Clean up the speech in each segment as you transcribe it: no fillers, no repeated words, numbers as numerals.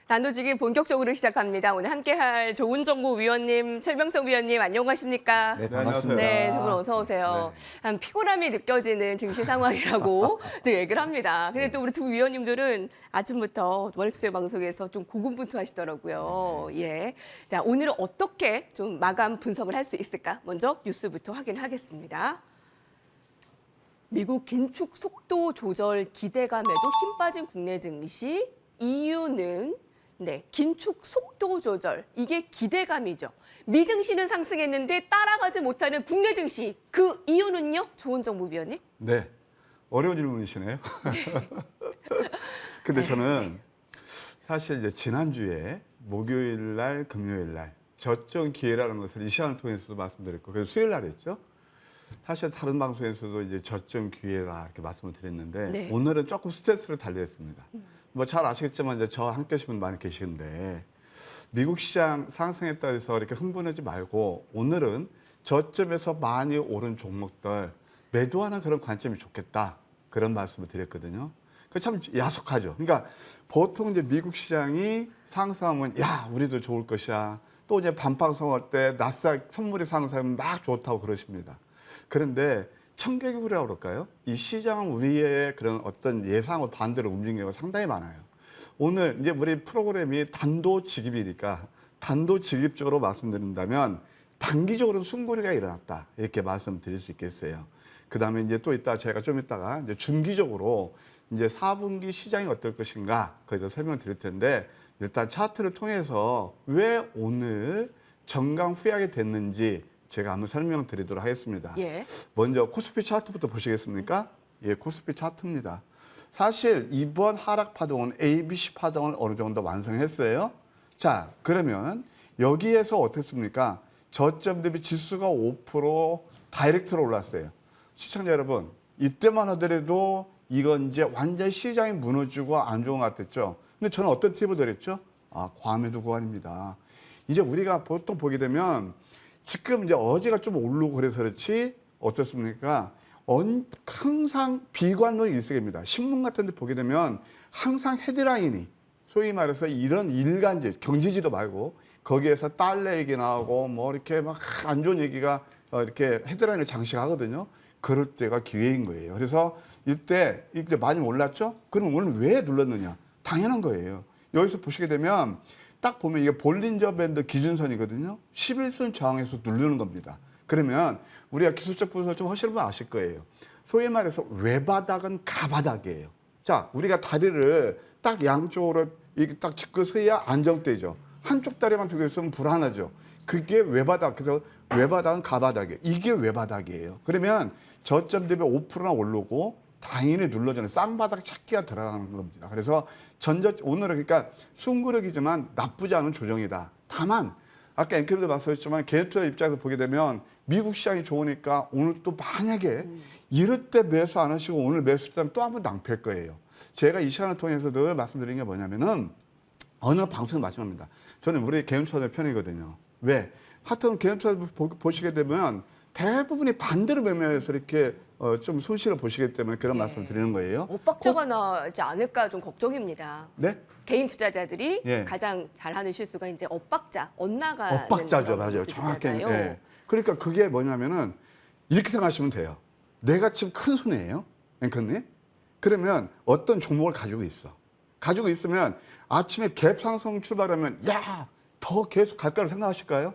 단도직입 본격적으로 시작합니다. 오늘 함께할 조은정구위원님, 최병석 위원님 안녕하십니까? 네, 반갑습니다. 네, 두 분 어서 오세요. 한 피곤함이 느껴지는 증시 상황이라고 또 얘기를 합니다. 근데 또 우리 두 위원님들은 아침부터 월요일 방송에서 좀 고군분투하시더라고요. 예. 자, 오늘은 어떻게 좀 마감 분석을 할 수 있을까? 먼저 뉴스부터 확인하겠습니다. 미국 긴축 속도 조절 기대감에도 힘 빠진 국내 증시. 이유는 긴축 속도 조절, 이게 기대감이죠. 미 증시는 상승했는데 따라가지 못하는 국내 증시, 그 이유는요? 조은정 위원님? 네, 어려운 질문이시네요. 근데 저는 사실 이제 지난주에 목요일 날, 금요일 날 저점 기회라는 것을 이 시간을 통해서도 말씀드렸고, 그래서 수요일 날 했죠. 사실 다른 방송에서도 이제 저점 기회라 이렇게 말씀을 드렸는데 네. 오늘은 조금 스트레스를 달리했습니다. 뭐 잘 아시겠지만 이제 저와 함께 하시는 분 많이 계시는데 미국 시장 상승했다 해서 이렇게 흥분하지 말고 오늘은 저점에서 많이 오른 종목들 매도하는 그런 관점이 좋겠다, 그런 말씀을 드렸거든요. 그 참 야속하죠. 그러니까 보통 이제 미국 시장이 상승하면 야, 우리도 좋을 것이야. 또 이제 반방송할 때 나스닥 선물이 상승하면 막 좋다고 그러십니다. 그런데 청개구리라고 그럴까요? 이 시장은 우리의 그런 어떤 예상을 반대로 움직이는 경우가 상당히 많아요. 오늘 이제 우리 프로그램이 단도직입이니까 단도직입적으로 말씀드린다면 단기적으로 숨고리가 일어났다, 이렇게 말씀드릴 수 있겠어요. 그 다음에 이제 또 이따 제가 좀 이따가 이제 중기적으로 이제 4분기 시장이 어떨 것인가 거기서 설명드릴 텐데, 일단 차트를 통해서 왜 오늘 정강 후약이 됐는지 제가 한번 설명드리도록 하겠습니다. 예. 먼저 코스피 차트부터 보시겠습니까? 예, 코스피 차트입니다. 사실 이번 하락 파동은 ABC 파동을 어느 정도 완성했어요. 자, 그러면 여기에서 어떻습니까? 저점 대비 지수가 5% 다이렉트로 올랐어요. 시청자 여러분, 이때만 하더라도 이건 이제 완전 시장이 무너지고 안 좋은 것 같았죠. 근데 저는 어떤 팁을 드렸죠? 과매도 구간입니다. 이제 우리가 보통 보게 되면 지금 이제 어제가 좀 오르고 그래서 그렇지 어떻습니까? 항상 비관론이 일색입니다. 신문 같은 데 보게 되면 항상 헤드라인이 소위 말해서 이런 일간지, 경제지도 말고 거기에서 달러 얘기 나오고 뭐 이렇게 막 안 좋은 얘기가 이렇게 헤드라인을 장식하거든요. 그럴 때가 기회인 거예요. 그래서 이때 많이 올랐죠? 그럼 오늘 왜 눌렀느냐? 당연한 거예요. 여기서 보시게 되면 딱 보면 이게 볼린저 밴드 기준선이거든요. 11선 저항에서 누르는 겁니다. 그러면 우리가 기술적 분석을 좀 하시는 분 아실 거예요. 소위 말해서 외바닥은 가바닥이에요. 자, 우리가 다리를 딱 양쪽으로 이게 딱 짚고 서야 안정되죠. 한쪽 다리만 두고 있으면 불안하죠. 그게 외바닥. 그래서 외바닥은 가바닥이에요. 이게 외바닥이에요. 그러면 저점 대비 5%나 오르고 당연히 눌러주는 쌍바닥 찾기가 들어가는 겁니다. 그래서 오늘은 그러니까 순구력이지만 나쁘지 않은 조정이다. 다만 아까 앵커님도 말씀하셨지만 개인 투자 입장에서 보게 되면 미국 시장이 좋으니까 오늘 또 만약에 이럴 때 매수 안 하시고 오늘 매수했다면 또 한 번 낭패일 거예요. 제가 이 시간을 통해서 늘 말씀드리는 게 뭐냐면은 어느 방송을 말씀합니다. 저는 우리 개인 투자자 편이거든요. 왜? 하여튼 개인 투자 보시게 되면 대부분이 반대로 매매해서 이렇게 좀 손실을 보시기 때문에 그런 말씀을 드리는 거예요. 엇박자가 나지 않을까 좀 걱정입니다. 네? 개인 투자자들이 예. 가장 잘하는 실수가 이제 엇박자, 엇나가는 엇박자죠, 맞아요. 정확히. 예. 그러니까 그게 뭐냐면은 이렇게 생각하시면 돼요. 내가 지금 큰 손해예요, 앵커님. 그러면 어떤 종목을 가지고 있어. 가지고 있으면 아침에 갭 상승 출발하면 야, 더 계속 갈까를 생각하실까요?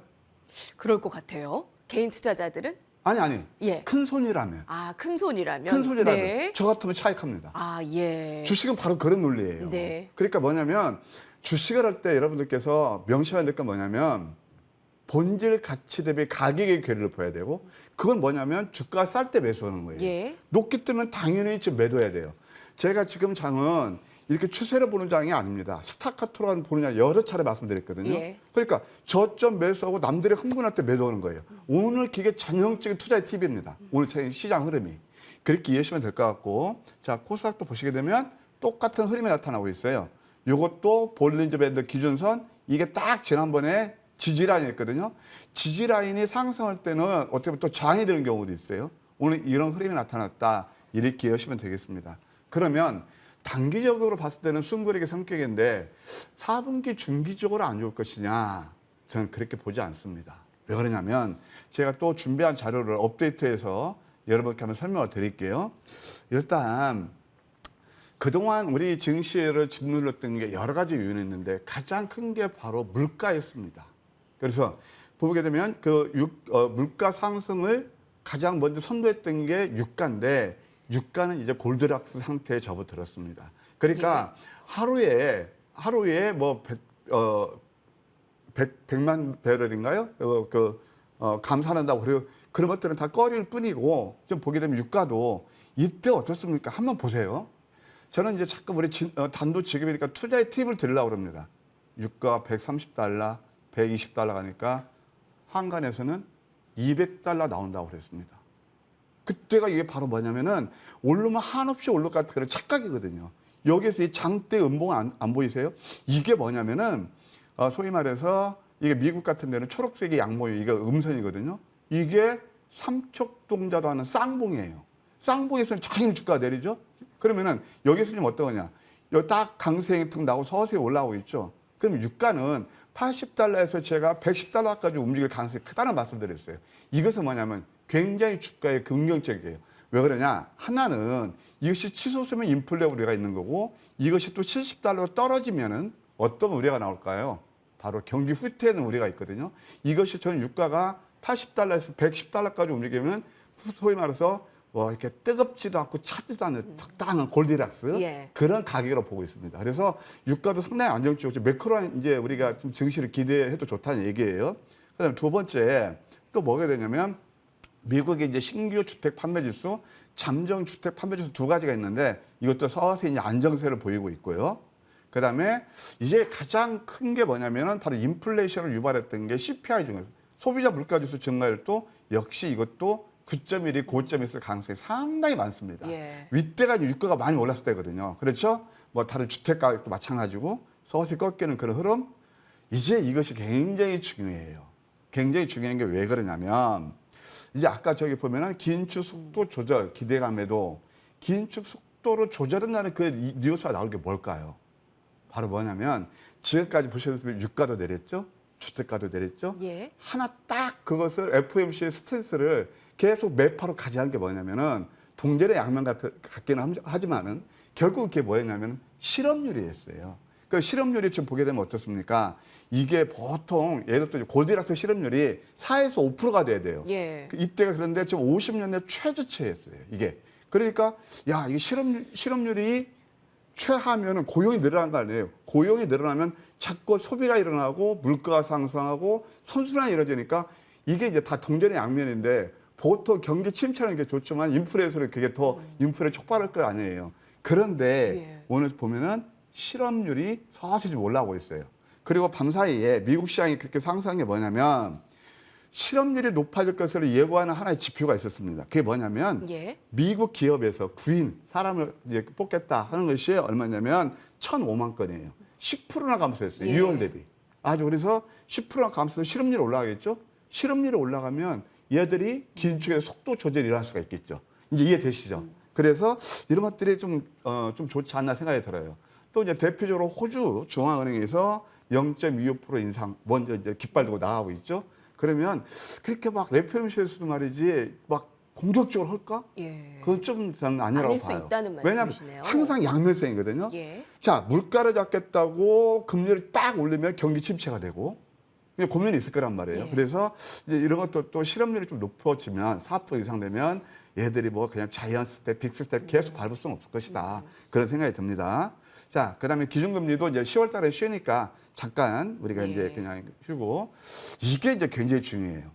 그럴 것 같아요. 개인 투자자들은? 아니. 예. 큰 손이라면. 큰 손이라면? 큰 손이라면. 네. 저 같으면 차익합니다. 예. 주식은 바로 그런 논리예요. 네. 그러니까 뭐냐면 주식을 할 때 여러분들께서 명심해야 될 건 뭐냐면 본질 가치 대비 가격의 괴리를 보여야 되고, 그건 뭐냐면 주가가 쌀 때 매수하는 거예요. 예. 높기 때문에 당연히 지금 매도해야 돼요. 제가 지금 장은 이렇게 추세를 보는 장이 아닙니다. 스타카토로 보는 장 여러 차례 말씀드렸거든요. 예. 그러니까 저점 매수하고 남들이 흥분할 때 매도하는 거예요. 오늘 그게 전형적인 투자의 팁입니다. 오늘 시장 흐름이. 그렇게 이해하시면 될 것 같고, 자, 코스닥도 보시게 되면 똑같은 흐름이 나타나고 있어요. 이것도 볼린저 밴드 기준선, 이게 딱 지난번에 지지라인이었거든요. 지지라인이 상승할 때는 어떻게 보면 또 저항이 되는 경우도 있어요. 오늘 이런 흐름이 나타났다, 이렇게 이해하시면 되겠습니다. 그러면 단기적으로 봤을 때는 숨고르기 성격인데 4분기 중기적으로 안 좋을 것이냐? 저는 그렇게 보지 않습니다. 왜 그러냐면 제가 또 준비한 자료를 업데이트해서 여러분께 한번 설명을 드릴게요. 일단 그동안 우리 증시를 짓눌렀던 게 여러 가지 요인이 있는데 가장 큰 게 바로 물가였습니다. 그래서 보게 되면 물가 상승을 가장 먼저 선도했던 게 유가인데 유가는 이제 골드락스 상태에 접어들었습니다. 그러니까 하루에 뭐 100만 배럴인가요? 감산한다고 그래요. 그런 것들은 다 꺼릴 뿐이고 좀 보게 되면 유가도 이때 어떻습니까? 한번 보세요. 저는 이제 자꾸 우리 단도직입이니까 투자의 팁을 드리려고 합니다. 유가 130달러, 120달러 가니까 한간에서는 200달러 나온다고 그랬습니다. 그때가 이게 바로 뭐냐면은 오르면 한없이 오를 것 같은 그런 착각이거든요. 여기에서 이 장대 음봉 안 보이세요? 이게 뭐냐면은 소위 말해서 이게 미국 같은 데는 초록색이 양봉이 이게 음선이거든요. 이게 삼척동자도 하는 쌍봉이에요. 쌍봉에서는 자연히 주가가 내리죠. 그러면은 여기서 지금 어떠냐? 여기 딱 강세형이 툭 나고 서서히 올라오고 있죠. 그럼 유가는 80달러에서 제가 110달러까지 움직일 가능성이 크다는 말씀드렸어요. 이것은 뭐냐면 굉장히 주가에 긍정적이에요. 왜 그러냐? 하나는 이것이 치솟으면 인플레 우려가 있는 거고 이것이 또 70달러로 떨어지면은 어떤 우려가 나올까요? 바로 경기 후퇴하는 우려가 있거든요. 이것이 저는 유가가 80달러에서 110달러까지 움직이면 소위 말해서 이렇게 뜨겁지도 않고 차지도 않는 적당한 골디락스 예. 그런 가격으로 보고 있습니다. 그래서 유가도 상당히 안정적이고 매크로한 이제 우리가 좀 증시를 기대해도 좋다는 얘기예요. 그다음에 두 번째 또 뭐가 되냐면 미국의 이제 신규 주택 판매 지수, 잠정 주택 판매 지수 두 가지가 있는데 이것도 서서히 이제 안정세를 보이고 있고요. 그다음에 이제 가장 큰 게 뭐냐면은 바로 인플레이션을 유발했던 게 CPI 중에서 소비자 물가 지수 증가율도 역시 이것도 9.1이 고점에 있을 가능성이 상당히 많습니다. 예. 이때가 유가가 많이 올랐을 때거든요. 그렇죠? 뭐 다른 주택 가격도 마찬가지고 서서히 꺾이는 그런 흐름. 이제 이것이 굉장히 중요해요. 굉장히 중요한 게 왜 그러냐면 이제 아까 저기 보면은 긴축 속도 조절 기대감에도 긴축 속도를 조절한다는 그 뉴스가 나올 게 뭘까요? 바로 뭐냐면 지금까지 보셨으면 유가도 내렸죠? 주택가도 내렸죠? 예. 하나 딱 그것을 FOMC의 스탠스를 계속 매파로 가져간 게 뭐냐면은 동전의 양면 같기는 하지만은 결국 그게 뭐였냐면 실업률이었어요. 그 실업률이 지금 보게 되면 어떻습니까? 이게 보통 예를 들어 골디락스 실업률이 4에서 5%가 돼야 돼요. 예. 이때가 그런데 지금 50년대 최저치였어요. 이게. 그러니까 야, 이 실업률이 최하면은 고용이 늘어난 거 아니에요. 고용이 늘어나면 자꾸 소비가 일어나고 물가가 상승하고 선순환이 이루어지니까 이게 이제 다 동전의 양면인데 보통 경기 침체는 게 좋지만 인플레이션은 그게 더 인플레 촉발할 거 아니에요. 그런데 예. 오늘 보면은 실업률이 서서히 좀 올라오고 있어요. 그리고 밤사이에 미국 시장이 그렇게 상승한 게 뭐냐면 실업률이 높아질 것으로 예고하는 하나의 지표가 있었습니다. 그게 뭐냐면 예. 미국 기업에서 구인 사람을 이제 뽑겠다 하는 것이 얼마냐면 1,005만 건이에요. 10%나 감소했어요. 예. 6월 대비. 아주 그래서 10%나 감소해서 실업률이 올라가겠죠. 실업률이 올라가면 얘들이 긴축의 속도 조절이 일어날 수가 있겠죠. 이제 이해되시죠? 그래서 이런 것들이 좀 좋지 않나 생각이 들어요. 또 이제 대표적으로 호주 중앙은행에서 0.25% 인상 먼저 이제 깃발들고 나가고 있죠. 그러면 그렇게 막 FOMC에서도 말이지 막 공격적으로 할까? 예. 그건 좀 저는 아니라고 아닐 수 봐요. 있다는 왜냐하면 말씀이시네요. 항상 양면성이거든요. 예. 자, 물가를 잡겠다고 금리를 딱 올리면 경기 침체가 되고 고민이 있을 거란 말이에요. 예. 그래서 이제 이런 것도 또 실업률이 좀 높아지면 4% 이상 되면 얘들이 뭐 그냥 자이언트 스텝, 빅 스텝 계속 밟을 수는 없을 것이다. 그런 생각이 듭니다. 자, 그다음에 기준금리도 이제 10월 달에 쉬니까 잠깐 우리가 예. 이제 그냥 쉬고 이게 이제 굉장히 중요해요.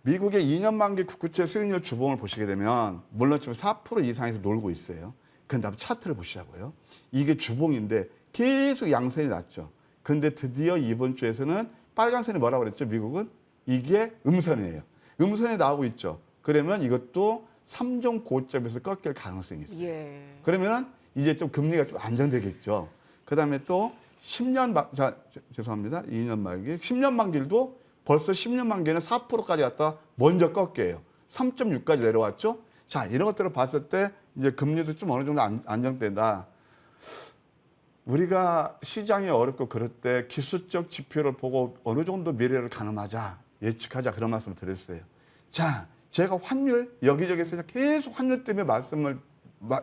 미국의 2년 만기 국채 수익률 주봉을 보시게 되면 물론 지금 4% 이상에서 놀고 있어요. 그런데 한번 차트를 보시자고요. 이게 주봉인데 계속 양선이 났죠. 그런데 드디어 이번 주에서는 빨간선이 뭐라고 그랬죠? 미국은 이게 음선이에요. 음선이 나오고 있죠. 그러면 이것도 3종 고점에서 꺾일 가능성이 있어요. 예. 그러면 이제 좀 금리가 좀 안정되겠죠. 그다음에 또 10년 죄송합니다. 2년 만기, 10년 만기도 벌써 10년 만기는 4%까지 갔다 먼저 꺾여요. 3.6까지 내려왔죠. 자, 이런 것들을 봤을 때 이제 금리도 좀 어느 정도 안정된다. 우리가 시장이 어렵고 그럴 때 기술적 지표를 보고 어느 정도 미래를 가늠하자, 예측하자 그런 말씀을 드렸어요. 자, 제가 환율 여기저기서 계속 환율 때문에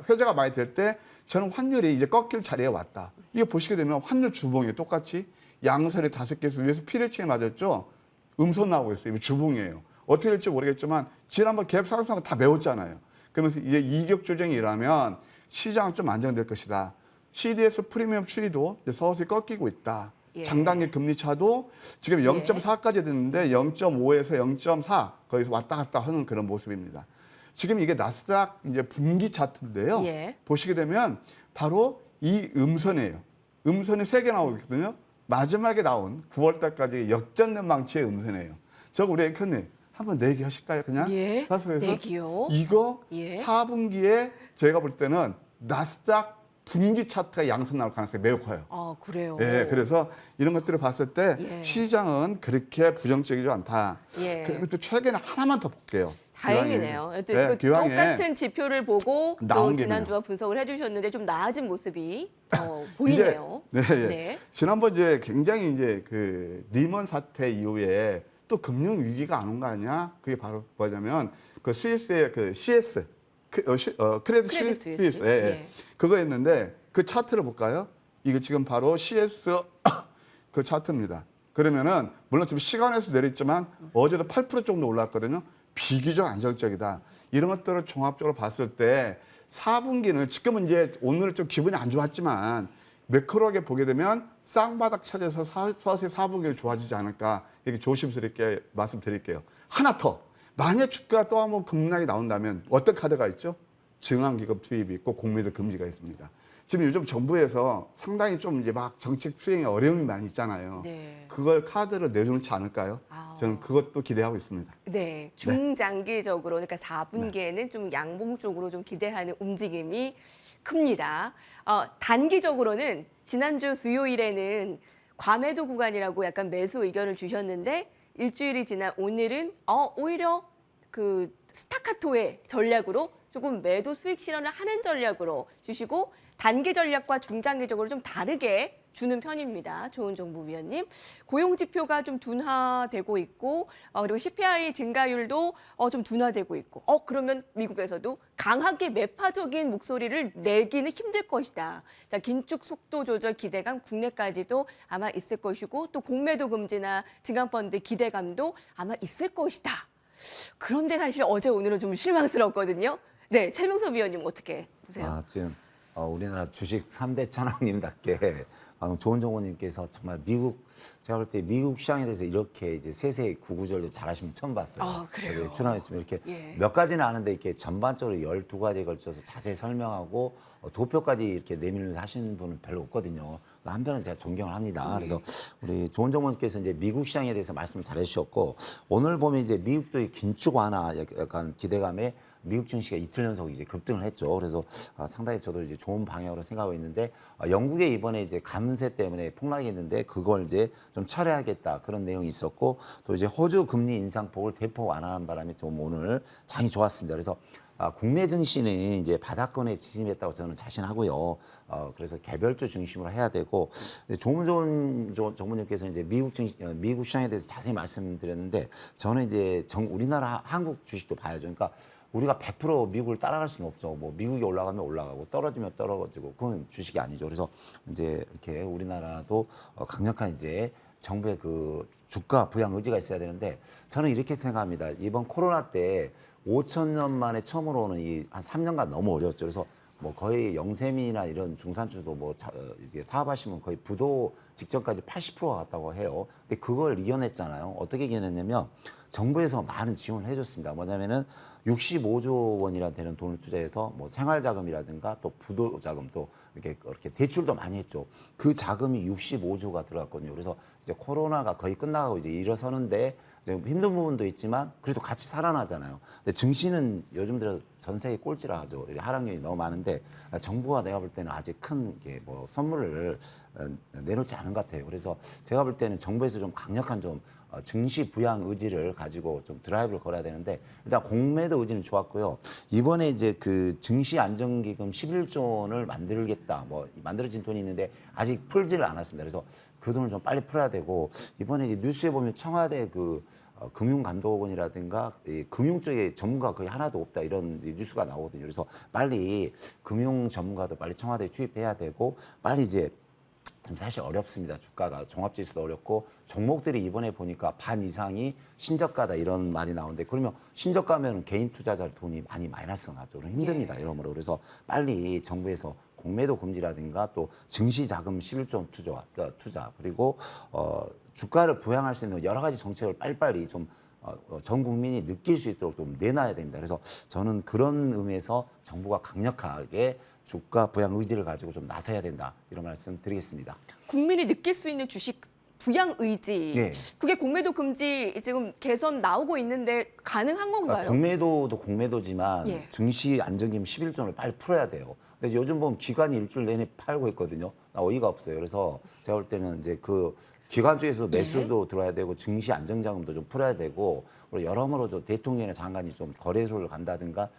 회자가 많이 될 때 저는 환율이 이제 꺾일 자리에 왔다. 이거 보시게 되면 환율 주봉이 똑같이 양선이 5개에서 위에서 피레칭에 맞았죠. 음선 나오고 있어요. 이거 주봉이에요. 어떻게 될지 모르겠지만 지난번 갭 상승은 다 메웠잖아요. 그러면서 이제 이격 조정이 일하면 시장은 좀 안정될 것이다. CDS 프리미엄 추이도 이제 서서히 꺾이고 있다. 예. 장단기 금리 차도 지금 0.4까지 됐는데 0.5에서 0.4 거기서 왔다 갔다 하는 그런 모습입니다. 지금 이게 나스닥 이제 분기 차트인데요. 예. 보시게 되면 바로 이 음선이에요. 음선이 3개 나오고 있거든요. 마지막에 나온 9월 달까지 역전된 망치의 음선이에요. 저 우리 앵커님 한번 내기 하실까요? 그냥 예. 사석에서 내기요? 이거 예. 4분기에 제가 볼 때는 나스닥 분기 차트가 양선 나올 가능성이 매우 커요. 아, 그래요. 예, 그래서 이런 것들을 봤을 때 예. 시장은 그렇게 부정적이지 않다. 예. 그리고 또 최근에 하나만 더 볼게요. 다행이네요. 또 네, 기왕에 똑같은 지표를 보고 나온 또 김에요. 지난주와 분석을 해주셨는데 좀 나아진 모습이 보이네요. 이제, 네, 예. 네. 지난번 이제 굉장히 이제 그 리먼 사태 이후에 또 금융 위기가 안 온 거 아니야? 그게 바로 뭐냐면 그 스위스의 그 CS 크레딧 스위스 예, 예. 예. 그거였는데 그 차트를 볼까요? 이게 지금 바로 CS 그 차트입니다. 그러면은 물론 지금 시간에서 내렸지만 어제도 8% 정도 올랐거든요. 비교적 안정적이다. 이런 것들을 종합적으로 봤을 때 4분기는 지금은 이제 오늘 좀 기분이 안 좋았지만 매크로하게 보게 되면 쌍바닥 찾아서 서서히 4분기는 좋아지지 않을까 이렇게 조심스럽게 말씀드릴게요. 하나 더. 만약 주가가 또 한번 급락이 나온다면 어떤 카드가 있죠? 증환기금 투입이 있고 공매도 금지가 있습니다. 지금 요즘 정부에서 상당히 좀 이제 막 정책 수행에 어려움이 많이 있잖아요. 네. 그걸 카드를 내놓지 않을까요? 아. 저는 그것도 기대하고 있습니다. 네, 중장기적으로 그러니까 4분기에는 좀 양봉 쪽으로 좀 기대하는 움직임이 큽니다. 단기적으로는 지난주 수요일에는 과매도 구간이라고 약간 매수 의견을 주셨는데 일주일이 지난 오늘은 오히려 그 스타카토의 전략으로 조금 매도 수익 실현을 하는 전략으로 주시고 단기 전략과 중장기적으로 좀 다르게 주는 편입니다. 조은정부위원님. 고용 지표가 좀 둔화되고 있고 그리고 CPI 증가율도 좀 둔화되고 있고 그러면 미국에서도 강하게 매파적인 목소리를 내기는 힘들 것이다. 자, 긴축 속도 조절 기대감 국내까지도 아마 있을 것이고 또 공매도 금지나 증강펀드 기대감도 아마 있을 것이다. 그런데 사실 어제 오늘은 좀 실망스럽거든요. 네, 최명섭 위원님 어떻게 보세요? 지금 우리나라 주식 3대 찬왕님답게 방금 조은정호님께서 정말 제가 볼 때 미국 시장에 대해서 이렇게 이제 세세히 구구절절 잘하시면 처음 봤어요. 그래요? 출연했지만 이렇게 예. 몇 가지는 아는데 이렇게 전반적으로 12가지에 걸쳐서 자세히 설명하고 도표까지 이렇게 내밀면서 하시는 분은 별로 없거든요. 한편은 제가 존경을 합니다. 그래서 우리 조은정호님께서 이제 미국 시장에 대해서 말씀을 잘 해주셨고 오늘 보면 이제 미국도 긴축 완화 약간 기대감에 미국 증시가 이틀 연속 이제 급등을 했죠. 그래서 상당히 저도 이제 좋은 방향으로 생각하고 있는데 영국에 이번에 이제 감세 때문에 폭락이 있는데 그걸 이제 좀 철회하겠다 그런 내용이 있었고 또 이제 호주 금리 인상폭을 대폭 완화한 바람에 좀 오늘 장이 좋았습니다. 그래서 국내 증시는 이제 바닥권에 지짐했다고 저는 자신하고요. 그래서 개별주 중심으로 해야 되고 조문jon 정부님께서 이제 미국 시장에 대해서 자세히 말씀드렸는데 저는 이제 우리나라 한국 주식도 봐야죠. 그러니까 우리가 100% 미국을 따라갈 수는 없죠. 뭐 미국이 올라가면 올라가고 떨어지면 떨어지고 그건 주식이 아니죠. 그래서 이제 이렇게 우리나라도 강력한 이제 정부의 그 주가 부양 의지가 있어야 되는데 저는 이렇게 생각합니다. 이번 코로나 때 5,000년 만에 처음으로 오는 이 한 3년간 너무 어려웠죠. 그래서 뭐 거의 영세민이나 이런 중산주도 뭐 이게 사업하시면 거의 부도 직전까지 80%가 갔다고 해요. 근데 그걸 이겨냈잖아요. 어떻게 이겨냈냐면 정부에서 많은 지원을 해줬습니다. 뭐냐면은 65조 원이나 되는 돈을 투자해서 뭐 생활자금이라든가 또 부도자금 또 이렇게 대출도 많이 했죠. 그 자금이 65조가 들어갔거든요. 그래서 이제 코로나가 거의 끝나가고 이제 일어서는데 이제 힘든 부분도 있지만 그래도 같이 살아나잖아요. 근데 증시는 요즘 들어 전 세계 꼴찌라 하죠. 하락률이 너무 많은데 정부가 내가 볼 때는 아직 큰 뭐 선물을 내놓지 않은 것 같아요. 그래서 제가 볼 때는 정부에서 좀 강력한 좀 증시 부양 의지를 가지고 좀 드라이브를 걸어야 되는데 일단 공매도 의지는 좋았고요. 이번에 이제 그 증시 안정기금 11조 원을 만들겠다. 뭐 만들어진 돈이 있는데 아직 풀지를 않았습니다. 그래서 그 돈을 좀 빨리 풀어야 되고 이번에 이제 뉴스에 보면 청와대 그 금융감독원이라든가 이 금융 쪽에 전문가 거의 하나도 없다 이런 뉴스가 나오거든요. 그래서 빨리 금융 전문가도 빨리 청와대에 투입해야 되고 빨리 이제 좀 사실 어렵습니다. 주가가 종합지수도 어렵고 종목들이 이번에 보니까 반 이상이 신저가다 이런 말이 나오는데 그러면 신저가면 개인 투자자 돈이 많이 마이너스가 나죠. 그럼 힘듭니다. 이러므로 그래서 빨리 정부에서 공매도 금지라든가 또 증시 자금 11조 원 투자 그리고 주가를 부양할 수 있는 여러 가지 정책을 빨리빨리 좀 전 국민이 느낄 수 있도록 좀 내놔야 됩니다. 그래서 저는 그런 의미에서 정부가 강력하게 주가 부양 의지를 가지고 좀 나서야 된다 이런 말씀 드리겠습니다. 국민이 느낄 수 있는 주식 부양 의지. 네. 그게 공매도 금지 지금 개선 나오고 있는데 가능한 건가요? 그러니까 공매도도 공매도지만 예. 증시 안정기금 11조 원을 빨리 풀어야 돼요. 근데 요즘 보면 기관이 일주일 내내 팔고 있거든요. 나 어이가 없어요. 그래서 제가 볼 때는 이제 그 기관 쪽에서 매수도 들어야 되고 증시 안정자금도 좀 풀어야 되고 그리고 여러모로 좀 대통령이나 장관이 좀 거래소를 간다든가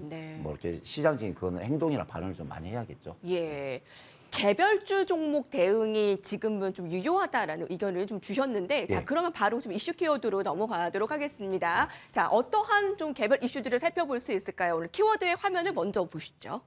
네. 뭐 이렇게 시장적인 그런 행동이나 발언을 좀 많이 해야겠죠. 예. 개별주 종목 대응이 지금은 좀 유효하다라는 의견을 좀 주셨는데, 자, 예. 그러면 바로 좀 이슈 키워드로 넘어가도록 하겠습니다. 자, 어떠한 좀 개별 이슈들을 살펴볼 수 있을까요? 오늘 키워드의 화면을 먼저 보시죠.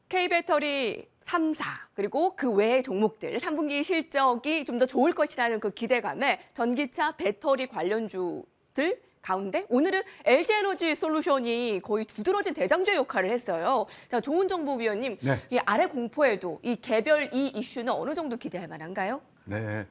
K배터리 3사 그리고 그 외의 종목들 3분기 실적이 좀 더 좋을 것이라는 그 기대감에 전기차 배터리 관련주들 가운데 오늘은 LG에너지 솔루션이 거의 두드러진 대장주 역할을 했어요. 자, 조은정보위원님, 네. 이 아래 공포에도 이 개별 이 이슈는 어느 정도 기대할 만한가요? 네,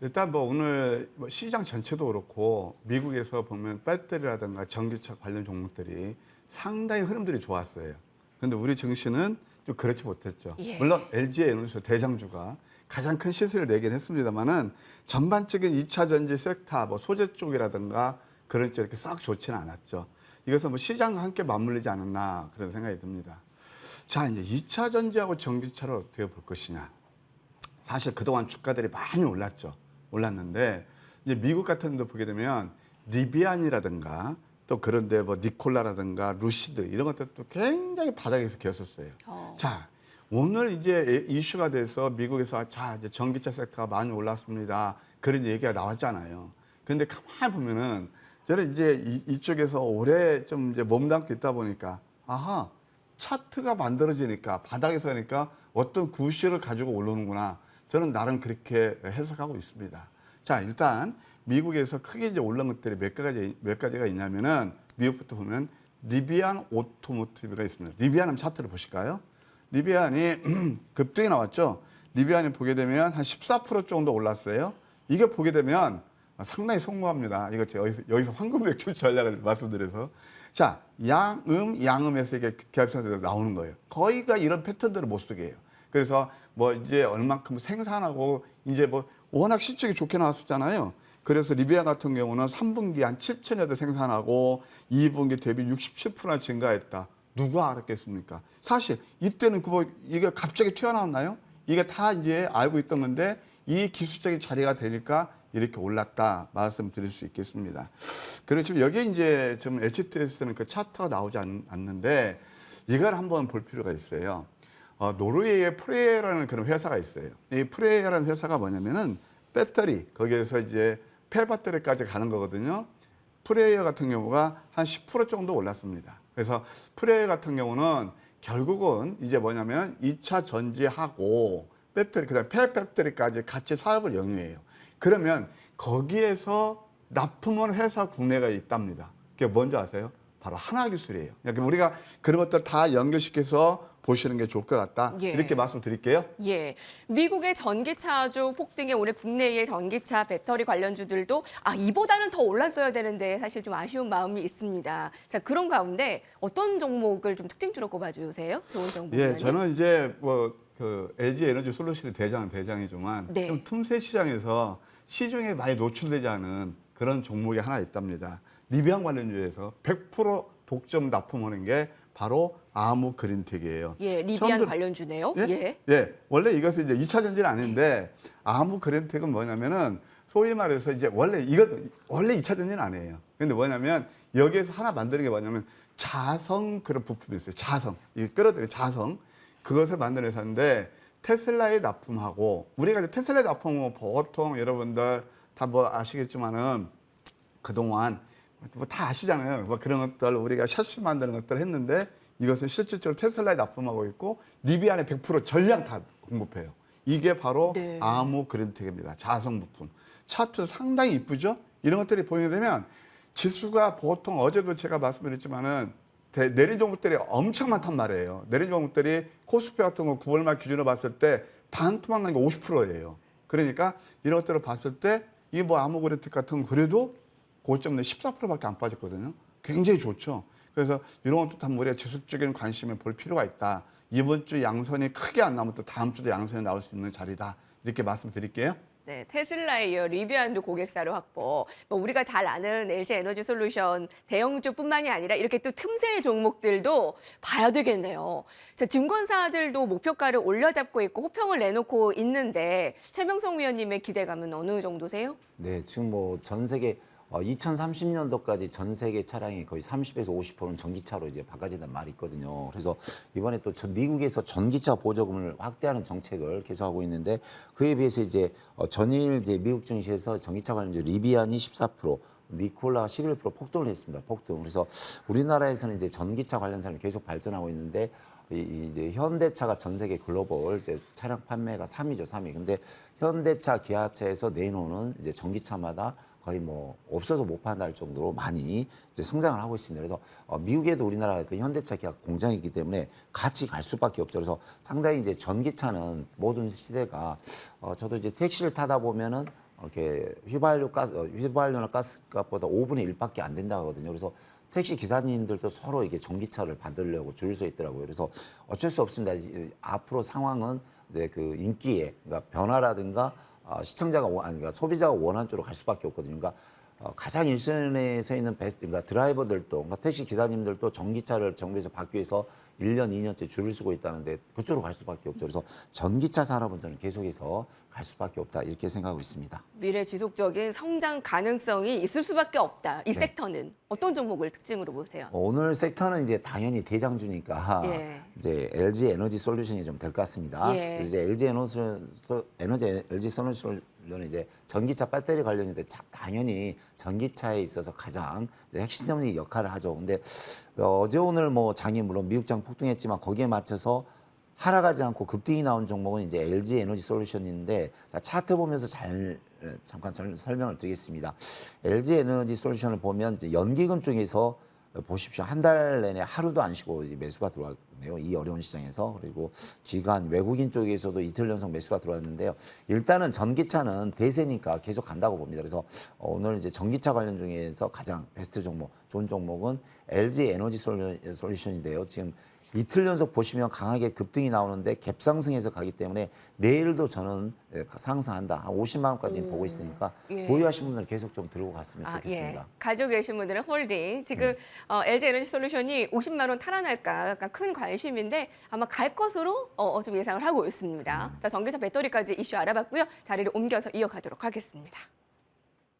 일단 뭐 오늘 뭐 시장 전체도 그렇고 미국에서 보면 배터리라든가 전기차 관련 종목들이 상당히 흐름들이 좋았어요. 그런데 우리 증시는 좀 그렇지 못했죠. 예. 물론 LG에너지 대장주가 가장 큰 시세를 내긴 했습니다만은 전반적인 2차 전지 섹터, 뭐 소재 쪽이라든가 그런 쪽 이렇게 싹 좋지는 않았죠. 이것은 뭐 시장과 함께 맞물리지 않았나 그런 생각이 듭니다. 자, 이제 2차 전지하고 전기차를 어떻게 볼 것이냐. 사실 그동안 주가들이 많이 올랐는데 이제 미국 같은 데 보게 되면 리비안이라든가 또 그런데 뭐 니콜라라든가 루시드 이런 것들도 굉장히 바닥에서 계셨어요. 자, 오늘 이제 이슈가 돼서 미국에서 자, 이제 전기차 섹터가 많이 올랐습니다. 그런 얘기가 나왔잖아요. 그런데 가만히 보면은 저는 이제 이쪽에서 오래 좀 이제 몸담고 있다 보니까 아하, 차트가 만들어지니까 바닥에서 하니까 어떤 구실을 가지고 올라오는구나. 저는 나름 그렇게 해석하고 있습니다. 자, 일단 미국에서 크게 이제 올라온 것들이 몇 가지가 있냐면은 미국부터 보면 리비안 오토모티브가 있습니다. 리비안 차트를 보실까요? 리비안이 급등이 나왔죠. 리비안이 보게 되면 한 14% 정도 올랐어요. 이게 보게 되면 상당히 성공합니다. 이거 제가 여기서 황금 맥주 전략을 말씀드려서. 자, 양음에서 이게 계약서에서 나오는 거예요. 거의가 이런 패턴들을 못 쓰게 해요. 그래서 뭐 이제 얼만큼 생산하고 이제 뭐 워낙 실적이 좋게 나왔었잖아요. 그래서 리비안 같은 경우는 3분기 한 7천여 대 생산하고 2분기 대비 67%나 증가했다. 누가 알았겠습니까? 사실 이때는 이게 갑자기 튀어나왔나요? 이게 다 이제 알고 있던 건데 이 기술적인 자리가 되니까 이렇게 올랐다 말씀드릴 수 있겠습니다. 그리고 지금 여기에 이제 좀 HTS는 그 차트가 나오지 않는데 이걸 한번 볼 필요가 있어요. 노르웨이의 프레이어라는 그런 회사가 있어요. 이 프레이어라는 회사가 뭐냐면은 배터리 거기에서 이제 폐배터리까지 가는 거거든요. 프레이어 같은 경우가 한 10% 정도 올랐습니다. 그래서 프레이어 같은 경우는 결국은 이제 뭐냐면 2차 전지하고 배터리 그다음에 폐배터리까지 같이 사업을 영위해요. 그러면 거기에서 납품원 회사 국내가 있답니다. 그게 뭔지 아세요? 바로 하나기술이에요. 그러니까 우리가 그런 것들 다 연결시켜서 보시는 게 좋을 것 같다. 예. 이렇게 말씀드릴게요. 예, 미국의 전기차주 폭등에 오늘 국내의 전기차 배터리 관련주들도 이보다는 더 올랐어야 되는데 사실 좀 아쉬운 마음이 있습니다. 자, 그런 가운데 어떤 종목을 좀 특징주로 꼽아주세요? 좋은 정보. 예, 저는 이제 뭐 그 LG 에너지 솔루션의 대장은 대장이지만 네. 좀 틈새 시장에서 시중에 많이 노출되지 않은 그런 종목이 하나 있답니다. 리비안 관련주에서 100% 독점 납품하는 게 바로 아무 그린텍이에요. 예, 리비안 처음 들- 관련주네요. 예? 예. 예. 원래 이것은 이제 2차 전지는 아닌데 아무 그린텍은 뭐냐면은 소위 말해서 이제 원래 2차 전지는 아니에요. 근데 뭐냐면 여기에서 하나 만드는 게 뭐냐면 자성 그런 부품이 있어요. 자성. 이 끌어들여 자성. 그것을 만드는 회사인데 테슬라에 납품하고 우리가 이제 테슬라에 납품하면 보통 여러분들 다 뭐 아시겠지만은 그동안 뭐 다 아시잖아요. 뭐 그런 것들 우리가 샷시 만드는 것들 했는데 이것은 실질적으로 테슬라에 납품하고 있고 리비안에 100% 전량 다 공급해요. 이게 바로 네. 아무 그린텍입니다. 자성 부품. 차트 상당히 이쁘죠? 이런 것들이 보이게 되면 지수가 보통 어제도 제가 말씀드렸지만은 내린 종목들이 엄청 많단 말이에요. 내린 종목들이 코스피 같은 거 9월 말 기준으로 봤을 때 반토막 난 게 50%예요. 그러니까 이런 것들을 봤을 때 이 뭐 아모그레틱 같은 건 그래도 고점 내 14%밖에 안 빠졌거든요. 굉장히 좋죠. 그래서 이런 것도 다 우리가 지속적인 관심을 볼 필요가 있다. 이번 주 양선이 크게 안 나오면 또 다음 주도 양선이 나올 수 있는 자리다. 이렇게 말씀드릴게요. 네, 테슬라에 이어 리비안도 고객사를 확보. 뭐 우리가 잘 아는 LG 에너지 솔루션 대형주뿐만이 아니라 이렇게 또 틈새 종목들도 봐야 되겠네요. 자, 증권사들도 목표가를 올려잡고 있고 호평을 내놓고 있는데 최명성 위원님의 기대감은 어느 정도세요? 네, 지금 뭐 전 세계 2030년도까지 전 세계 차량이 거의 30에서 50%는 전기차로 이제 바꿔진다는 말이 있거든요. 그래서 이번에 또 미국에서 전기차 보조금을 확대하는 정책을 계속하고 있는데 그에 비해서 이제 전일 이제 미국 증시에서 전기차 관련주 리비안이 14%, 니콜라가 11% 폭등을 했습니다. 폭등. 그래서 우리나라에서는 이제 전기차 관련 산업이 계속 발전하고 있는데 이제 현대차가 전 세계 글로벌 이제 차량 판매가 3위죠, 3위. 근데 현대차, 기아차에서 내놓는 이제 전기차마다 거의 뭐 없어서 못 판다 할 정도로 많이 이제 성장을 하고 있습니다. 그래서 미국에도 우리나라 그 현대차 기아 공장이기 때문에 같이 갈 수밖에 없죠. 그래서 상당히 이제 전기차는 모든 시대가 저도 이제 택시를 타다 보면은 이렇게 휘발유나 가스값보다 5분의 1밖에 안 된다고 하거든요. 그래서 택시 기사님들도 서로 이게 전기차를 받으려고 줄 서 있더라고요. 그래서 어쩔 수 없습니다. 앞으로 상황은 이제 그 인기에 그러니까 변화라든가 시청자가 그러니까 소비자가 원하는 쪽으로 갈 수밖에 없거든요. 그러니까 가장 일선에 서 있는 베스트, 그러니까 드라이버들도, 그러니까 택시 기사님들도 전기차를 정부에서 받기 위해서 1년, 2년째 줄을 서고 있다는데 그쪽으로 갈 수밖에 없죠. 그래서 전기차 산업은 저는 계속해서 갈 수밖에 없다 이렇게 생각하고 있습니다. 미래 지속적인 성장 가능성이 있을 수밖에 없다. 이 네. 섹터는 어떤 종목을 특징으로 보세요? 오늘 섹터는 이제 당연히 대장주니까 예. 이제 LG 에너지 솔루션이 좀 될 것 같습니다. 예. 그래서 이제 LG 솔루션은 이제 전기차 배터리 관련인데 당연히 전기차에 있어서 가장 이제 핵심적인 역할을 하죠. 근데 어제 오늘 뭐 장이 물론 미국장 폭등했지만 거기에 맞춰서 하락하지 않고 급등이 나온 종목은 이제 LG 에너지 솔루션인데 자, 차트 보면서 잠깐 설명을 드리겠습니다. LG 에너지 솔루션을 보면 이제 연기금 쪽에서 보십시오. 한 달 내내 하루도 안 쉬고 매수가 들어왔네요. 이 어려운 시장에서. 그리고 기관 외국인 쪽에서도 이틀 연속 매수가 들어왔는데요. 일단은 전기차는 대세니까 계속 간다고 봅니다. 그래서 오늘 이제 전기차 관련 중에서 가장 베스트 종목, 좋은 종목은 LG 에너지 솔루션인데요. 지금 이틀 연속 보시면 강하게 급등이 나오는데 갭 상승해서 가기 때문에 내일도 저는 상승한다. 한 50만 원까지는 보고 있으니까 예. 보유하신 분들은 계속 좀 들고 갔으면 좋겠습니다. 예. 가지고 계신 분들은 홀딩. 지금 LG 에너지 솔루션이 50만 원 탈환할까 약간 큰 관심인데 아마 갈 것으로 좀 예상을 하고 있습니다. 자, 전기차 배터리까지 이슈 알아봤고요. 자리를 옮겨서 이어가도록 하겠습니다.